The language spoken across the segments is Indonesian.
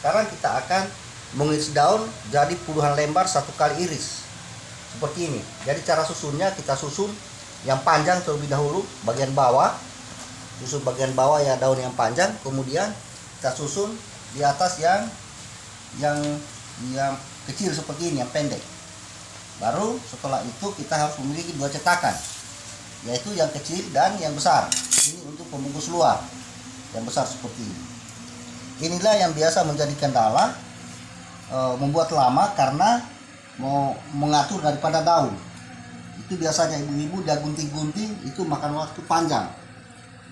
Sekarang kita akan mengiris daun jadi puluhan lembar satu kali iris seperti ini. Jadi cara susunnya, kita susun yang panjang terlebih dahulu, bagian bawah, susun bagian bawah ya daun yang panjang, kemudian kita susun di atas yang kecil seperti ini, yang pendek. Baru setelah itu kita harus memiliki dua cetakan, yaitu yang kecil dan yang besar. Ini untuk pembungkus luar, yang besar seperti ini. Inilah yang biasa menjadi kendala, membuat lama karena mau mengatur daripada daun. Itu biasanya ibu-ibu dia gunting-gunting, itu makan waktu panjang.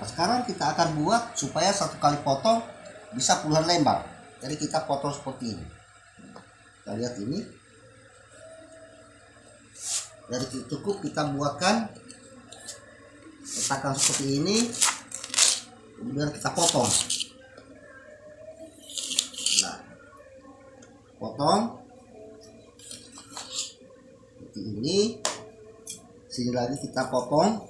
Nah, sekarang kita akan buat supaya satu kali potong bisa puluhan lembar. Jadi kita potong seperti ini. Kita lihat ini. Jadi cukup kita buatkan cetakan seperti ini, kemudian kita potong. Nah, potong seperti ini. Sini lagi kita potong.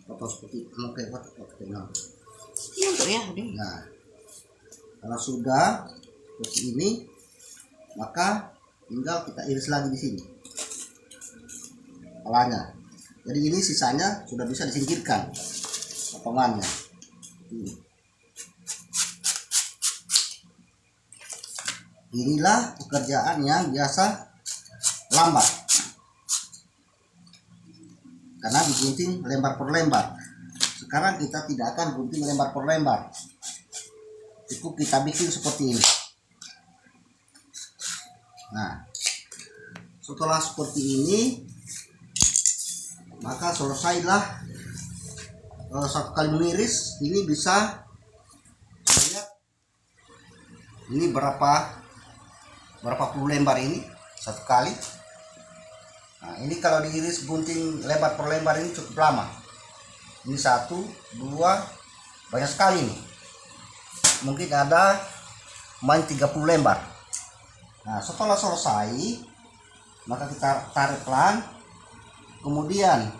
Potong seperti ini. Nah, kalau sudah seperti ini, maka tinggal kita iris lagi di sini kepalanya. Jadi ini sisanya sudah bisa disingkirkan potongannya. Inilah pekerjaan yang biasa lambat karena digunting lembar per lembar. Sekarang kita tidak akan gunting lembar per lembar, cukup kita bikin seperti ini. Nah, setelah seperti ini, maka selesailah satu kali mengiris. Ini bisa lihat ini berapa puluh lembar ini satu kali. Nah, ini kalau diiris gunting lembar per lembar ini cukup lama. Ini 1, 2, banyak sekali nih. Mungkin ada main 30 lembar. Nah, setelah selesai, maka kita tarik pelan. Kemudian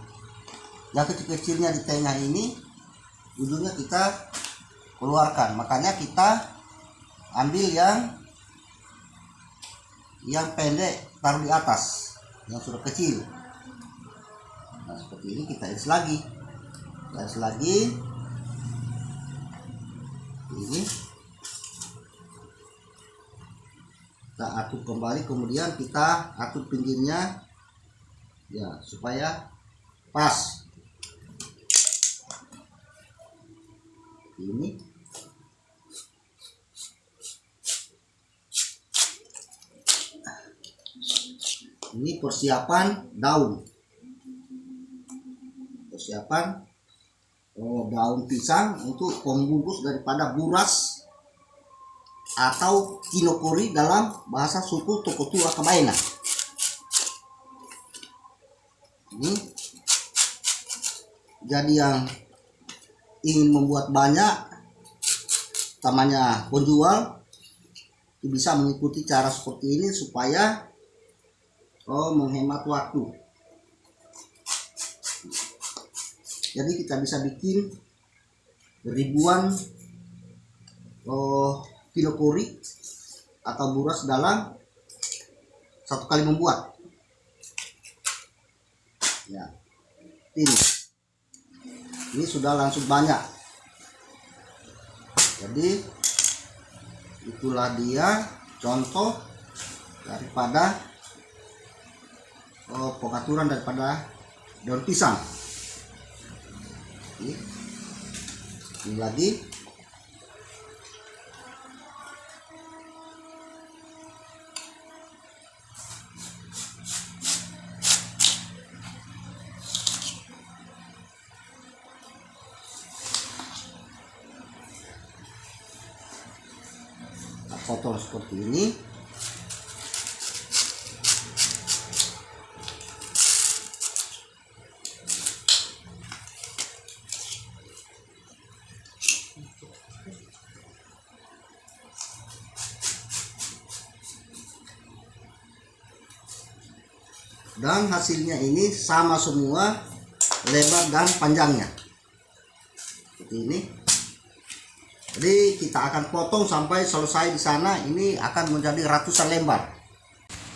yang kecil-kecilnya di tengah ini, ujungnya kita keluarkan. Makanya kita ambil yang pendek, taruh di atas, yang sudah kecil. Nah, seperti ini kita iris lagi. Ini kita atur kembali, kemudian kita atur pinggirnya ya supaya pas. Ini persiapan daun. Daun pisang untuk pembungkus daripada buras atau kinokori dalam bahasa suku Tokotua Kabaena. Ini jadi yang ingin membuat banyak, utamanya penjual, bisa mengikuti cara seperti ini supaya menghemat waktu. Jadi kita bisa bikin ribuan kinokori atau buras dalam satu kali membuat. Ya, ini sudah langsung banyak. Jadi itulah dia contoh daripada pengaturan daripada daun pisang. Ini lagi. Kita potong seperti ini. Dan hasilnya ini sama semua, lebar dan panjangnya seperti ini. Jadi kita akan potong sampai selesai di sana. Ini akan menjadi ratusan lembar.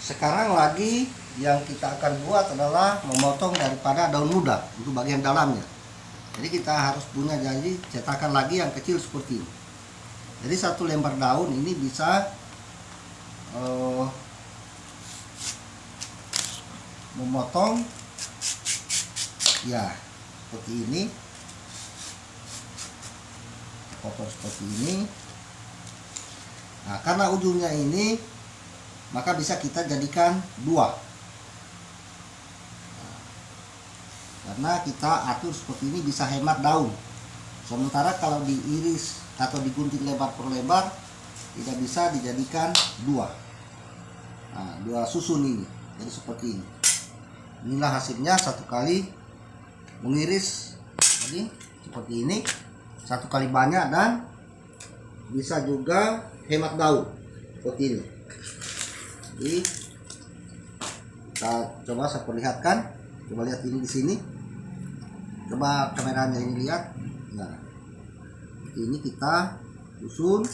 Sekarang lagi yang kita akan buat adalah memotong daripada daun muda untuk bagian dalamnya. Jadi kita harus punya janji cetakan lagi yang kecil seperti ini. Jadi satu lembar daun ini bisa memotong ya seperti ini, potong seperti ini. Nah, karena ujungnya ini maka bisa kita jadikan dua. Nah, karena kita atur seperti ini bisa hemat daun. Sementara kalau diiris atau digunting lebar per lebar tidak bisa dijadikan dua. Nah, dua susun ini. Jadi seperti ini. Inilah hasilnya satu kali mengiris. Jadi seperti ini, satu kali banyak dan bisa juga hemat daun seperti ini. Jadi kita coba saya perlihatkan. Coba lihat ini di sini. Coba kameranya ini lihat. Nah, ini kita susun.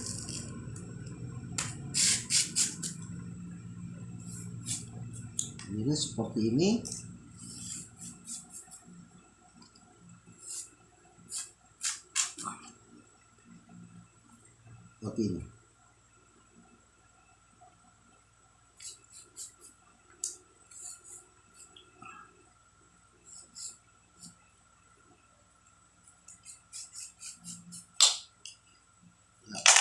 Ini seperti ini. Seperti ini.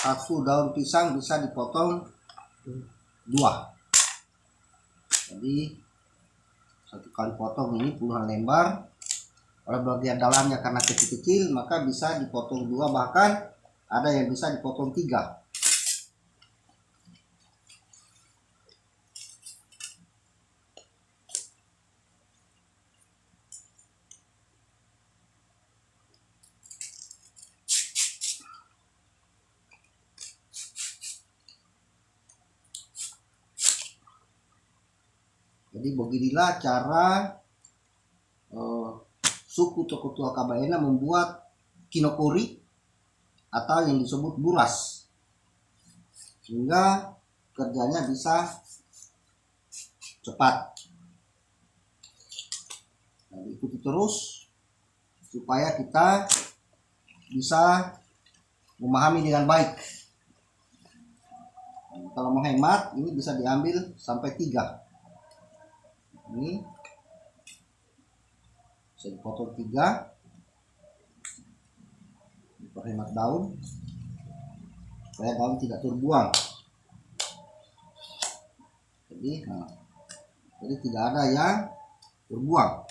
Satu daun pisang bisa dipotong dua. Jadi satu kali potong ini puluhan lembar. Kalau bagian dalamnya karena kecil-kecil maka bisa dipotong dua, bahkan ada yang bisa dipotong tiga. Jadi beginilah cara suku Toko Tua Kabaena membuat kinokuri atau yang disebut buras, sehingga kerjanya bisa cepat. Nah, ikuti terus supaya kita bisa memahami dengan baik. Kalau mau hemat ini bisa diambil sampai 3. Ini bisa dipotong 3, perhemat daun supaya daun tidak terbuang. Jadi tidak ada yang terbuang,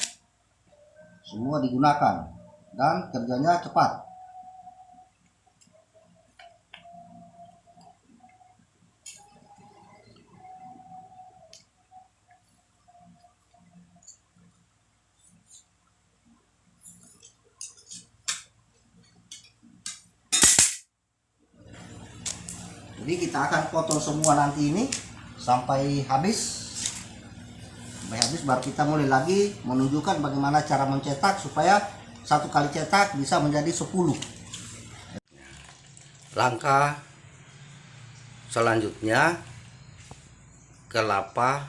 semua digunakan dan kerjanya cepat. Jadi kita akan potong semua nanti ini sampai habis. Baru kita mulai lagi menunjukkan bagaimana cara mencetak supaya satu kali cetak bisa menjadi 10. Langkah selanjutnya, kelapa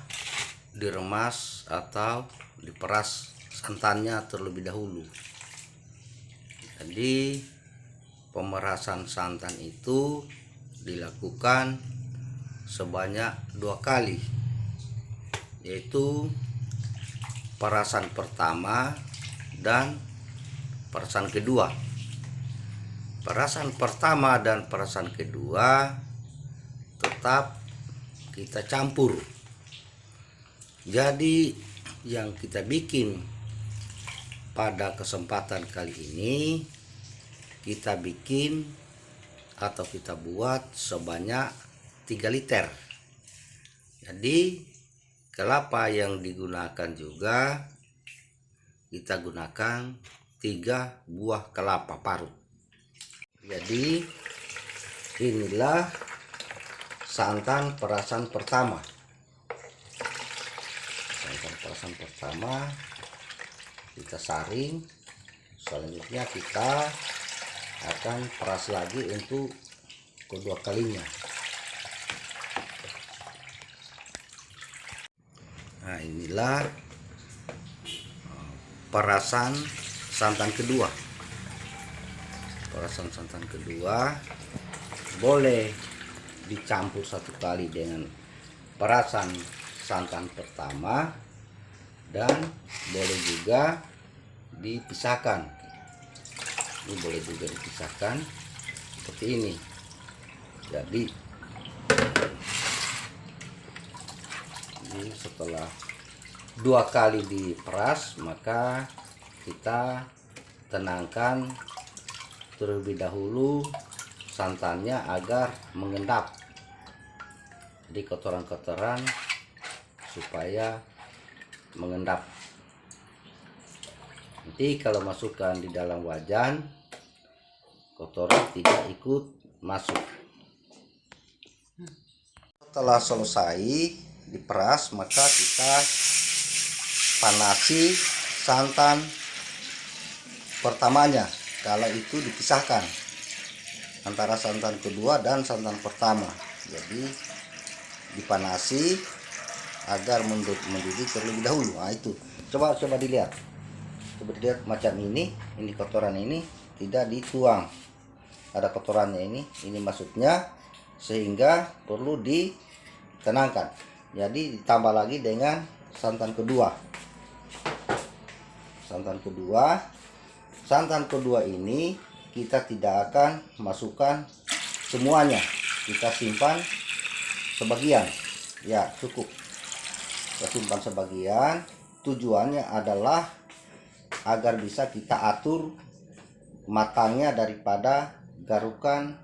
diremas atau diperas santannya terlebih dahulu. Jadi pemerasan santan itu dilakukan sebanyak 2 kali, yaitu perasan pertama dan perasan kedua. Perasan pertama dan perasan kedua tetap kita campur. Jadi yang kita bikin pada kesempatan kali ini, kita bikin atau kita buat sebanyak 3 liter. Jadi kelapa yang digunakan juga kita gunakan 3 buah kelapa parut. Jadi inilah santan perasan pertama. Santan perasan pertama kita saring. Selanjutnya kita akan peras lagi untuk kedua kalinya. Nah, inilah perasan santan kedua. Perasan santan kedua boleh dicampur satu kali dengan perasan santan pertama, dan boleh juga dipisahkan. Ini boleh juga dipisahkan seperti ini. Jadi ini setelah dua kali diperas, maka kita tenangkan terlebih dahulu santannya agar mengendap. Jadi kotoran-kotoran supaya mengendap. Nanti kalau masukkan di dalam wajan, kotoran tidak ikut masuk. Setelah selesai diperas, maka kita panasi santan pertamanya. Kalau itu dipisahkan antara santan kedua dan santan pertama. Jadi dipanasi agar mendidih terlebih dahulu. Nah, itu coba dilihat. Coba dilihat macam ini kotoran ini tidak dituang, ada kotorannya ini maksudnya, sehingga perlu ditenangkan. Jadi ditambah lagi dengan santan kedua. Santan kedua ini kita tidak akan masukkan semuanya, kita simpan sebagian. Ya, cukup kita simpan sebagian. Tujuannya adalah agar bisa kita atur matangnya daripada garukan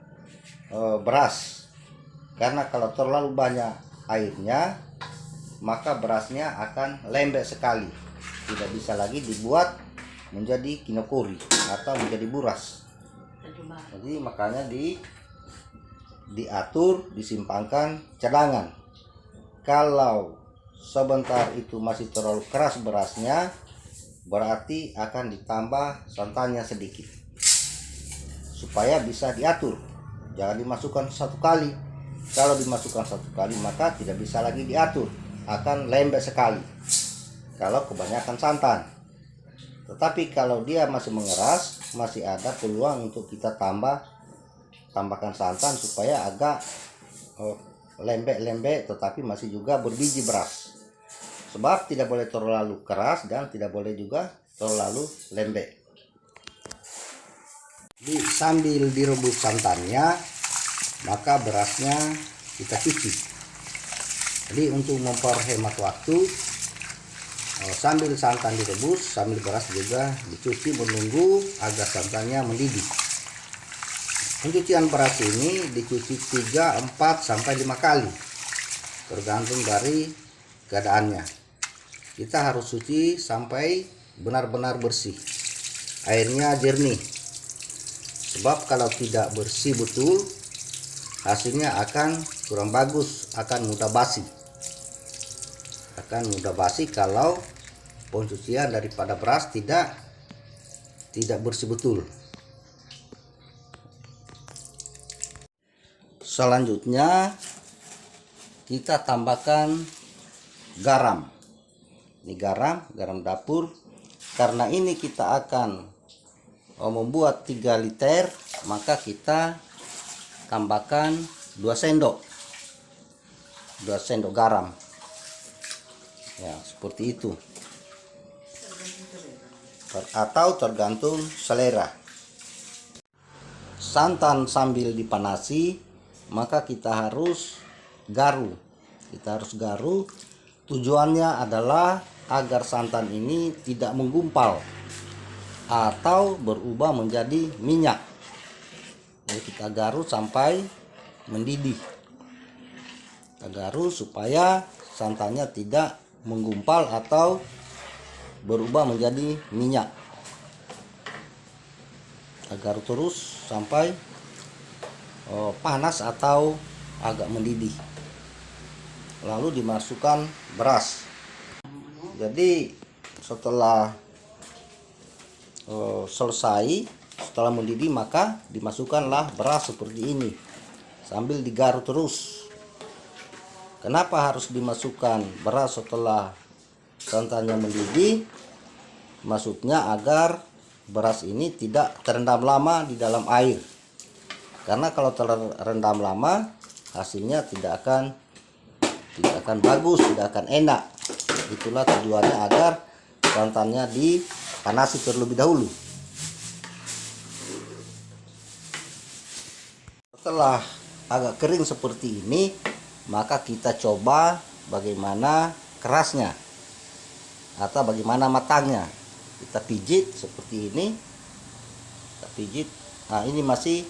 beras. Karena kalau terlalu banyak airnya, maka berasnya akan lembek sekali, tidak bisa lagi dibuat menjadi kinokuri atau menjadi buras. Jadi makanya diatur, disimpankan cadangan. Kalau sebentar itu masih terlalu keras berasnya, berarti akan ditambah santannya sedikit supaya bisa diatur. Jangan dimasukkan satu kali. Kalau dimasukkan satu kali, maka tidak bisa lagi diatur, akan lembek sekali kalau kebanyakan santan. Tetapi kalau dia masih mengeras, masih ada peluang untuk kita tambahkan santan supaya agak lembek-lembek, tetapi masih juga berbiji beras. Sebab tidak boleh terlalu keras dan tidak boleh juga terlalu lembek. Jadi sambil direbus santannya, maka berasnya kita cuci. Jadi untuk memperhemat waktu, sambil santan direbus, sambil beras juga dicuci, menunggu agar santannya mendidih. Pencucian beras ini dicuci 3, 4, sampai 5 kali, tergantung dari keadaannya. Kita harus cuci sampai benar-benar bersih, airnya jernih. Sebab kalau tidak bersih betul, hasilnya akan kurang bagus, akan mudah basi. Kalau pencucian daripada beras tidak bersih betul. Selanjutnya kita tambahkan garam. Ini garam dapur. Karena ini kita akan membuat 3 liter, maka kita tambahkan 2 sendok garam. Ya, seperti itu. Atau tergantung selera. Santan sambil dipanasi, maka kita harus garu. Tujuannya adalah agar santan ini tidak menggumpal atau berubah menjadi minyak. Jadi kita garu sampai mendidih. Kita garu supaya santannya tidak menggumpal atau berubah menjadi minyak. Kita garu terus sampai panas atau agak mendidih. Lalu dimasukkan beras. Jadi setelah selesai, setelah mendidih maka dimasukkanlah beras seperti ini sambil digaruk terus. Kenapa harus dimasukkan beras setelah santannya mendidih? Maksudnya agar beras ini tidak terendam lama di dalam air, karena kalau terendam lama hasilnya tidak akan bagus, tidak akan enak. Itulah tujuannya, agar santannya dipanasi terlebih dahulu. Setelah agak kering seperti ini, maka kita coba bagaimana kerasnya atau bagaimana matangnya. Kita pijit seperti ini, kita pijit. Nah, ini masih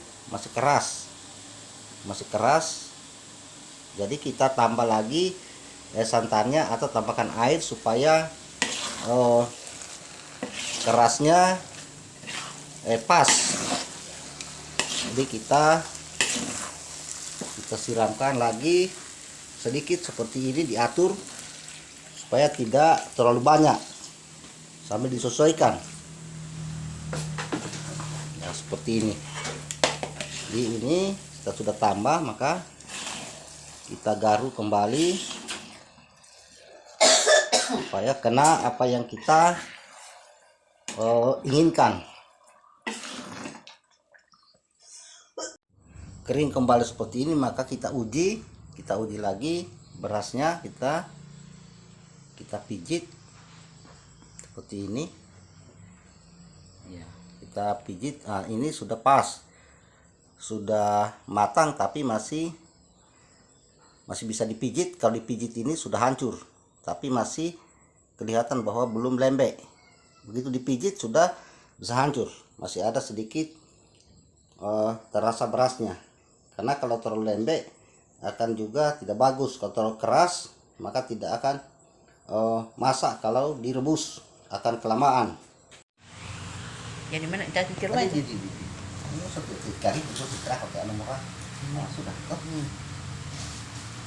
keras, jadi kita tambah lagi santannya atau tambahkan air supaya kerasnya pas. Jadi kita siramkan lagi sedikit seperti ini, diatur supaya tidak terlalu banyak, sambil disesuaikan. Nah, seperti ini. Jadi ini kita sudah tambah, maka kita garuk kembali supaya kena apa yang kita inginkan. Kering kembali seperti ini, maka kita uji lagi berasnya. Kita pijit seperti ini ya, kita pijit. Nah, ini sudah pas, sudah matang, tapi masih bisa dipijit. Kalau dipijit ini sudah hancur, tapi masih kelihatan bahwa belum lembek. Begitu dipijit sudah bisa hancur, masih ada sedikit terasa berasnya. Karena kalau terlalu lembek akan juga tidak bagus. Kalau terlalu keras maka tidak akan masak. Kalau direbus akan kelamaan. Jadi mana kita pikir lagi?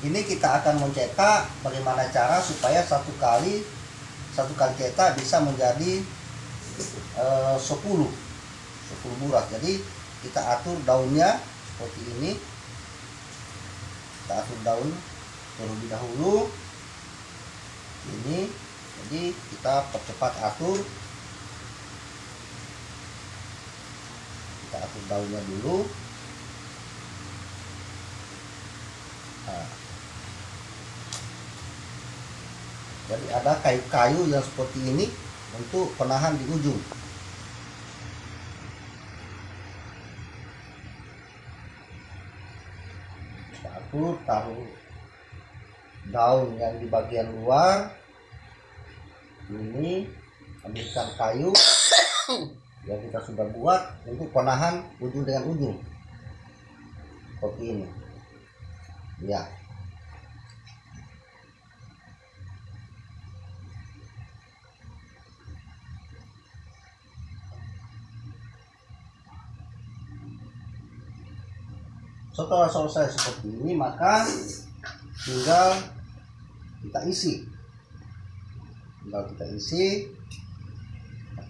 Ini kita akan mencetak bagaimana cara supaya satu kali cetak bisa menjadi 10 burak. Jadi kita atur daunnya seperti ini. Kita atur daun terlebih dahulu. Ini, jadi kita percepat atur. Kita atur daunnya dulu. Nah, jadi ada kayu-kayu yang seperti ini untuk penahan di ujung. Kita atur, taruh daun yang di bagian luar. Ini ambilkan kayu yang kita sudah buat untuk penahan ujung dengan ujung seperti ini ya. Setelah selesai seperti ini, maka tinggal kita isi.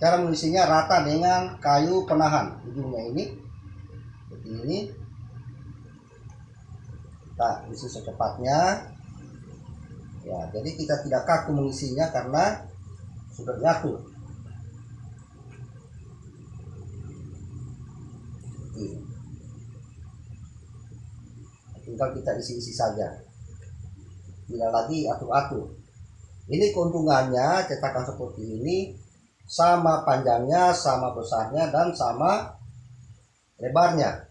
Cara mengisinya rata dengan kayu penahan ujungnya ini seperti ini. Kita isi secepatnya ya. Jadi kita tidak kaku mengisinya karena sudah diatur. Tinggal kita isi saja, tidak lagi atur-atur. Ini keuntungannya cetakan seperti ini, sama panjangnya, sama besarnya, dan sama lebarnya.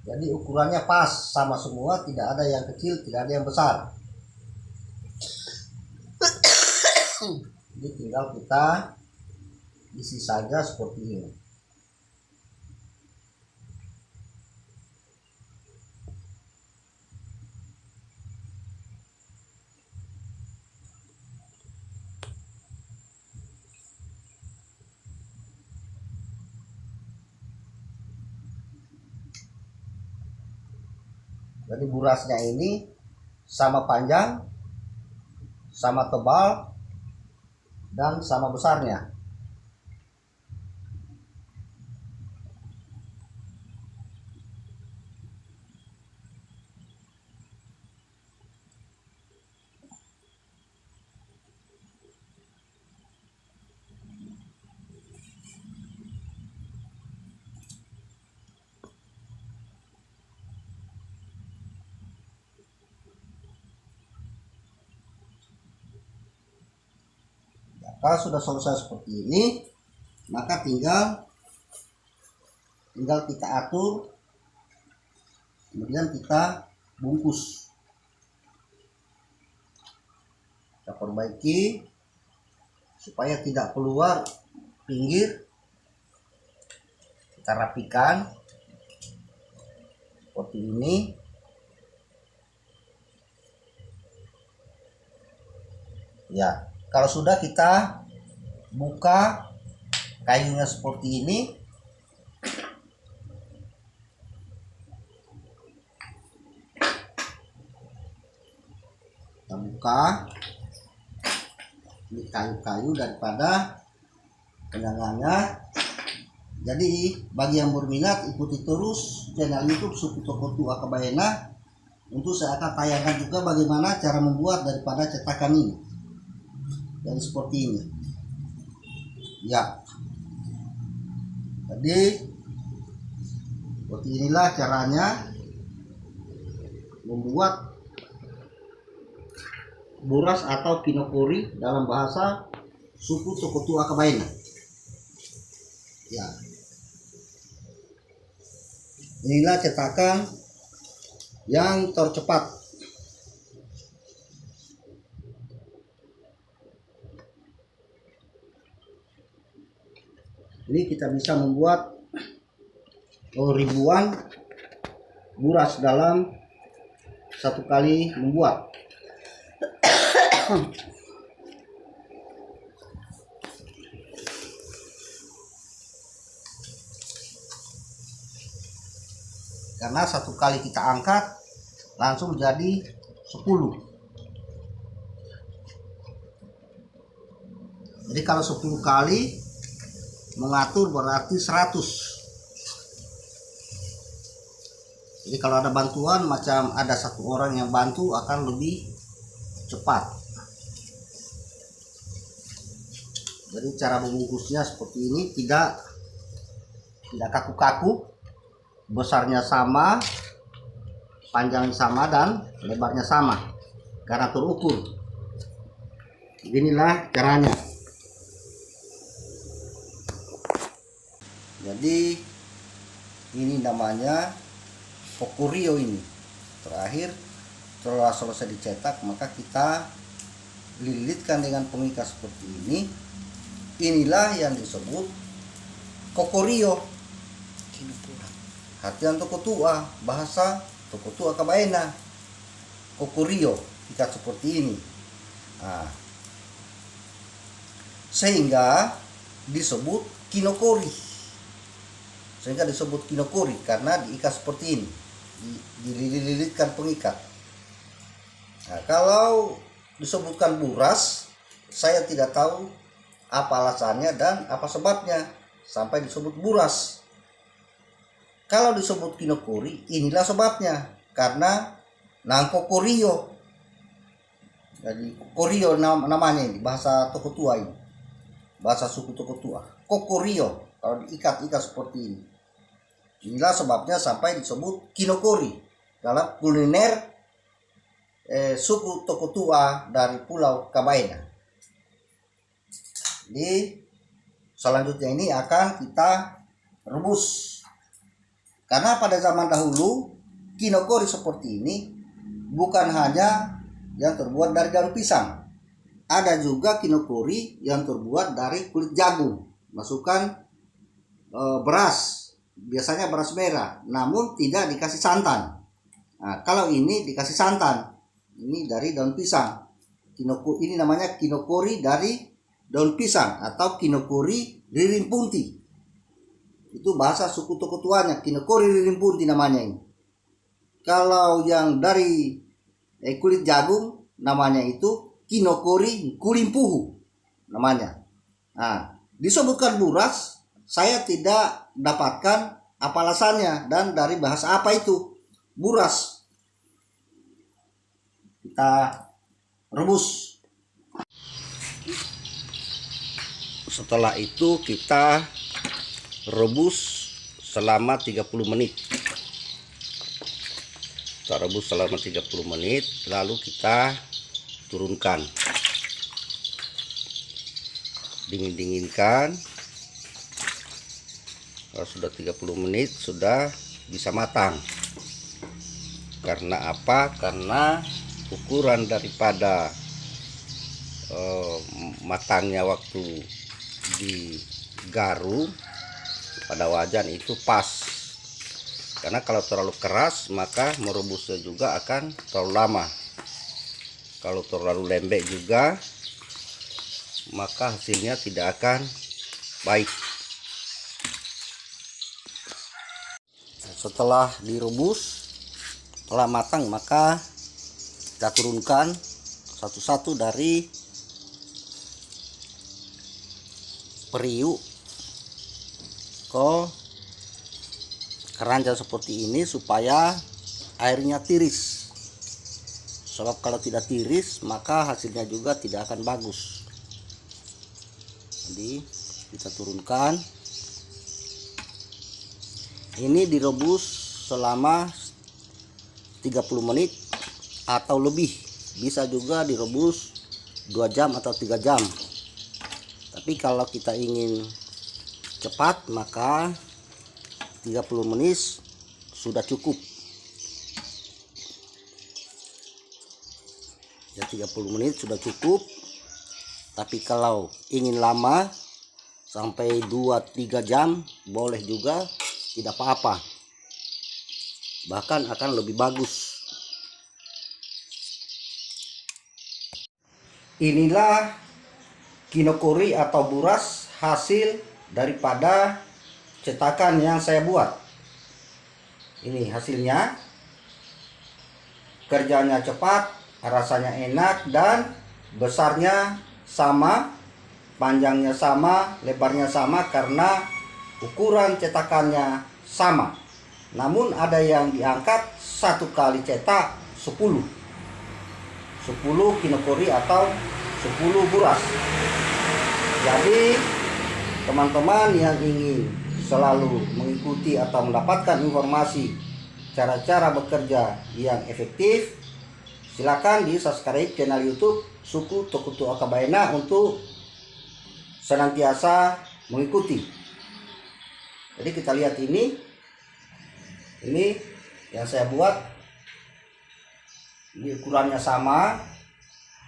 Jadi ukurannya pas, sama semua, tidak ada yang kecil, tidak ada yang besar. Jadi tinggal kita isi saja seperti ini. Jadi burasnya ini sama panjang, sama tebal, dan sama besarnya. kalau sudah selesai seperti ini, maka tinggal kita atur, kemudian kita bungkus. Kita perbaiki supaya tidak keluar pinggir. Kita rapikan seperti ini. Ya, kalau sudah kita buka kayunya seperti ini, kita buka ini kayu-kayu daripada kenangannya. Jadi bagi yang berminat, ikuti terus channel YouTube Suku Toko Tua Kabaena. Untuk saya akan tayangkan juga bagaimana cara membuat daripada cetakan ini. Jadi seperti ini. Ya. Jadi seperti inilah caranya membuat buras atau kinokori dalam bahasa suku Toko Tua Kabaena. Ya. Inilah cetakan yang tercepat. Ini kita bisa membuat ribuan buras dalam satu kali membuat. Karena satu kali kita angkat langsung jadi 10. Jadi kalau 10 kali mengatur berarti 100. Jadi kalau ada bantuan, macam ada satu orang yang bantu, akan lebih cepat. Jadi cara membungkusnya seperti ini, tidak kaku-kaku, besarnya sama, panjangnya sama, dan lebarnya sama karena terukur. Inilah caranya. Jadi ini namanya kokurio ini. Terakhir setelah selesai dicetak, maka kita lilitkan dengan pengikat seperti ini. Inilah yang disebut kokurio. Hatian Toko Tua, bahasa Toko Tua Kabaena. Kokurio ikat seperti ini. Nah, sehingga disebut kinokori. Sehingga disebut kinokori karena diikat seperti ini, dililitkan pengikat. Nah, kalau disebutkan buras, saya tidak tahu apa alasannya dan apa sebabnya sampai disebut buras. Kalau disebut kinokori, inilah sebabnya, karena nangkokorio. Jadi korio namanya ini, bahasa Toko Tua ini, bahasa suku Toko Tua. Kokorio kalau diikat-ikat seperti ini. Inilah sebabnya sampai disebut kinokori dalam kuliner suku Toko Tua dari Pulau Kabaena. Jadi selanjutnya ini akan kita rebus. Karena pada zaman dahulu kinokori seperti ini bukan hanya yang terbuat dari daun pisang. Ada juga kinokori yang terbuat dari kulit jagung. Masukkan beras, biasanya beras merah, namun tidak dikasih santan. Nah, kalau ini dikasih santan, ini dari daun pisang. Ini namanya kinokori dari daun pisang atau kinokori riring punti. Itu bahasa suku Toko Tuanya, kinokori riring punti namanya ini. Kalau yang dari kulit jagung, namanya itu kinokori kulimpuhu namanya. Nah, disebutkan buras, saya tidak dapatkan apa alasannya dan dari bahasa apa itu buras. Kita rebus. Setelah itu kita rebus selama 30 menit. Kita rebus selama 30 menit, lalu kita turunkan. dingin-dinginkan. Kalau sudah 30 menit sudah bisa matang. Karena apa? Karena ukuran daripada matangnya waktu digaru pada wajan itu pas. Karena kalau terlalu keras maka merebusnya juga akan terlalu lama. Kalau terlalu lembek juga maka hasilnya tidak akan baik. Setelah direbus, setelah matang, maka kita turunkan satu-satu dari periuk ke keranjang seperti ini supaya airnya tiris. Sebab kalau tidak tiris maka hasilnya juga tidak akan bagus. Jadi kita turunkan. Ini direbus selama 30 menit atau lebih. Bisa juga direbus 2 jam atau 3 jam. Tapi kalau kita ingin cepat maka 30 menit sudah cukup. Ya 30 menit sudah cukup. Tapi kalau ingin lama sampai 2-3 jam boleh juga, tidak apa-apa. Bahkan akan lebih bagus. Inilah kinokuri atau buras hasil daripada cetakan yang saya buat. Ini hasilnya. Kerjanya cepat, rasanya enak, dan besarnya sama, panjangnya sama, lebarnya sama karena ukuran cetakannya sama. Namun ada yang diangkat satu kali cetak 10 kinokuri atau 10 buras. Jadi teman-teman yang ingin selalu mengikuti atau mendapatkan informasi cara-cara bekerja yang efektif, silakan di subscribe channel YouTube Suku Tokutu Akabaena untuk senantiasa mengikuti. Jadi kita lihat ini yang saya buat. Ini ukurannya sama.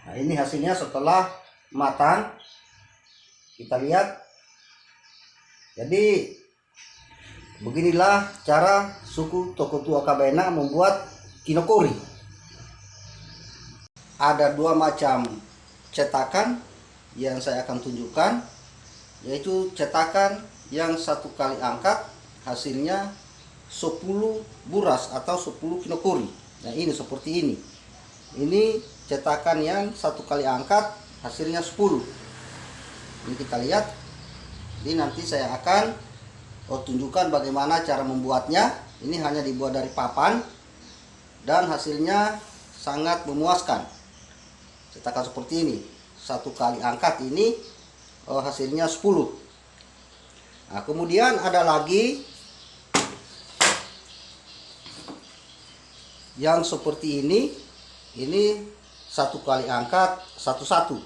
Nah, ini hasilnya setelah matang. Kita lihat. Jadi beginilah cara suku Tokutu Akabaena membuat kinokuri. Ada 2 macam cetakan yang saya akan tunjukkan, yaitu cetakan yang satu kali angkat hasilnya 10 buras atau 10 kinokuri. Nah ini seperti ini. Ini cetakan yang satu kali angkat hasilnya 10. Ini kita lihat. Ini nanti saya akan tunjukkan bagaimana cara membuatnya. Ini hanya dibuat dari papan dan hasilnya sangat memuaskan. Cetakan seperti ini, satu kali angkat ini hasilnya 10. Nah kemudian ada lagi yang seperti ini satu kali angkat satu-satu.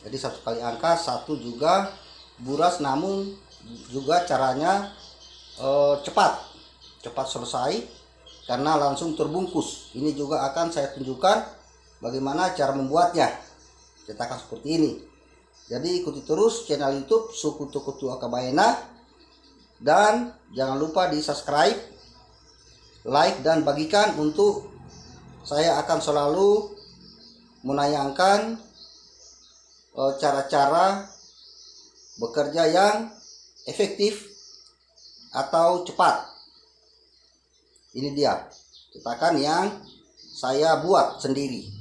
Jadi satu kali angkat satu juga buras, namun juga caranya cepat selesai karena langsung terbungkus. Ini juga akan saya tunjukkan bagaimana cara membuatnya, cetakan seperti ini. Jadi ikuti terus channel YouTube Suku Tokutu Akabaena, dan jangan lupa di subscribe, like, dan bagikan untuk saya akan selalu menayangkan cara-cara bekerja yang efektif atau cepat. Ini dia cetakan yang saya buat sendiri.